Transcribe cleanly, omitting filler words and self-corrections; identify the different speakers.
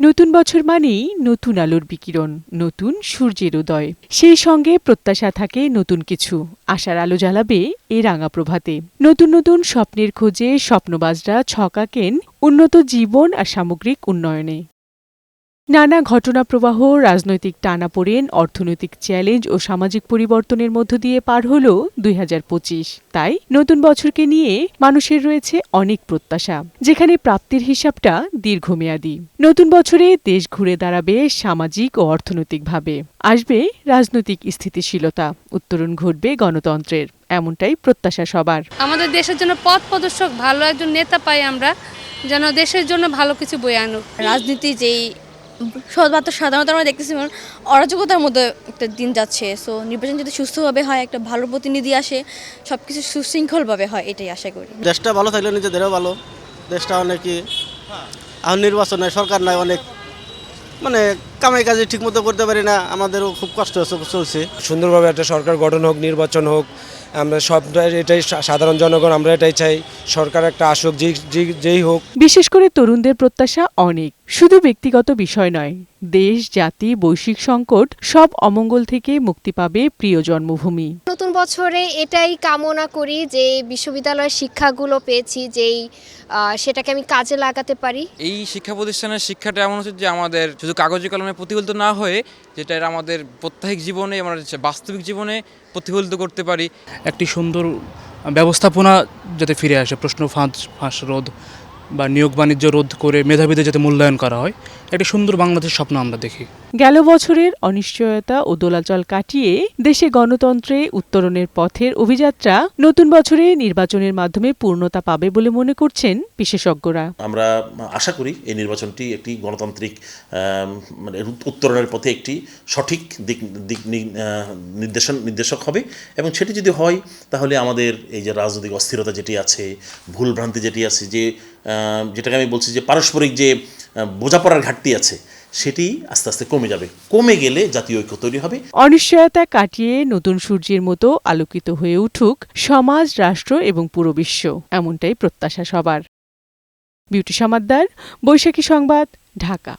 Speaker 1: নতুন বছর মানেই নতুন আলোর বিকিরণ, নতুন সূর্যের উদয়। সেই সঙ্গে প্রত্যাশা থাকে নতুন কিছু, আশার আলো জ্বালাবে এ রাঙা প্রভাতে। নতুন নতুন স্বপ্নের খোঁজে স্বপ্নবাজরা ছকাকেন উন্নত জীবন আর সামগ্রিক উন্নয়নে। নানা ঘটনা প্রবাহ, রাজনৈতিক টানাপোড়েন, অর্থনৈতিক চ্যালেঞ্জ ও সামাজিক পরিবর্তনের মধ্য দিয়ে পার হল ২০২৫। তাই নতুন বছরকে নিয়ে মানুষের রয়েছে অনেক প্রত্যাশা, যেখানে প্রাপ্তির হিসাবটা দীর্ঘমেয়াদী। নতুন বছরে দেশ ঘুরে দাঁড়াবে সামাজিক ও অর্থনৈতিকভাবে, আসবে রাজনৈতিক স্থিতিশীলতা, উত্তরণ ঘটবে গণতন্ত্রের, এমনটাই প্রত্যাশা সবার।
Speaker 2: আমাদের দেশের জন্য পথ প্রদর্শক ভালো একজন নেতা পাই আমরা, যেন দেশের জন্য ভালো কিছু বয়ে আনুক।
Speaker 3: রাজনীতি যেই সাধারণত আমরা দেখতেছি অরাজকতার মধ্যে একটা দিন যাচ্ছে। সো নির্বাচন যদি সুস্থভাবে হয়, একটা ভালো প্রতিনিধি আসে, সব কিছু সুশৃঙ্খলভাবে হয়, এটাই আশা করি।
Speaker 4: দেশটা ভালো থাকলে নিজেদেরও ভালো। দেশটা অনেকই এখন নির্বাচনে সরকার নাই, অনেক কামাই কাজে ঠিক মতো করতে পারি না, আমাদেরও খুব কষ্ট চলছে।
Speaker 5: সুন্দরভাবে একটা সরকার গঠন হোক, নির্বাচন হোক, আমরা সবটাই এটাই সাধারণ জনগণ আমরা এটাই চাই। সরকার একটা আসুক, যেই হোক।
Speaker 1: বিশেষ করে তরুণদের প্রত্যাশা অনেক, শুধু ব্যক্তিগত বিষয় নয়, দেশ, জাতি, বৈশ্বিক সংকট সব অমঙ্গল থেকে মুক্তি পাবে প্রিয় জন্মভূমি।
Speaker 6: নতুন বছরে এটাই কামনা করি যে বিশ্ববিদ্যালয়ের শিক্ষাগুলো পেয়েছি, যেই সেটাকে আমি কাজে লাগাতে পারি।
Speaker 7: এই শিক্ষা প্রতিষ্ঠানের শিক্ষাটা এমন উচিত যে আমাদের শুধু কাগজে কলমে প্রতিফলিত না হয়ে, যেটা আমাদের প্রত্যেক জীবনে, আমরা বাস্তবিক জীবনে প্রতিফলিত করতে পারি।
Speaker 8: একটি সুন্দর ব্যবস্থাপনা যাতে ফিরে আসে, প্রশ্ন ফাঁস রোধ বা নিয়োগ বাণিজ্য রোধ করে মেধাবীদের যাতে মূল্যায়ন করা হয়, একটি সুন্দর বাংলাদেশ স্বপ্ন আমরা দেখি।
Speaker 1: গেল বছরের অনিশ্চয়তা ও দোলাচল কাটিয়ে দেশে গণতন্ত্রে উত্তরণের পথের অভিযাত্রা নতুন বছরে নির্বাচনের মাধ্যমে পূর্ণতা পাবে বলে মনে করছেন বিশেষজ্ঞরা।
Speaker 9: আমরা আশা করি এই নির্বাচনটি একটি গণতান্ত্রিক উত্তরণের পথে একটি সঠিক দিক নির্দেশক হবে, এবং সেটি যদি হয় তাহলে আমাদের এই যে রাজনৈতিক অস্থিরতা যেটি আছে, ভুলভ্রান্তি যেটি আছে, যেটাকে আমি বলছি যে পারস্পরিক যে বোঝাপড়ার ঘাটতি আছে, সেটি আস্তে আস্তে কমে যাবে। কমে গেলে জাতীয় ঐক্য তৈরি হবে।
Speaker 1: অনিশ্চয়তা কাটিয়ে নতুন সূর্যের মতো আলোকিত হয়ে উঠুক সমাজ, রাষ্ট্র এবং পুরো বিশ্ব, এমনটাই প্রত্যাশা সবার। বিউটি সমাদ্দার, বৈশাখী সংবাদ, ঢাকা।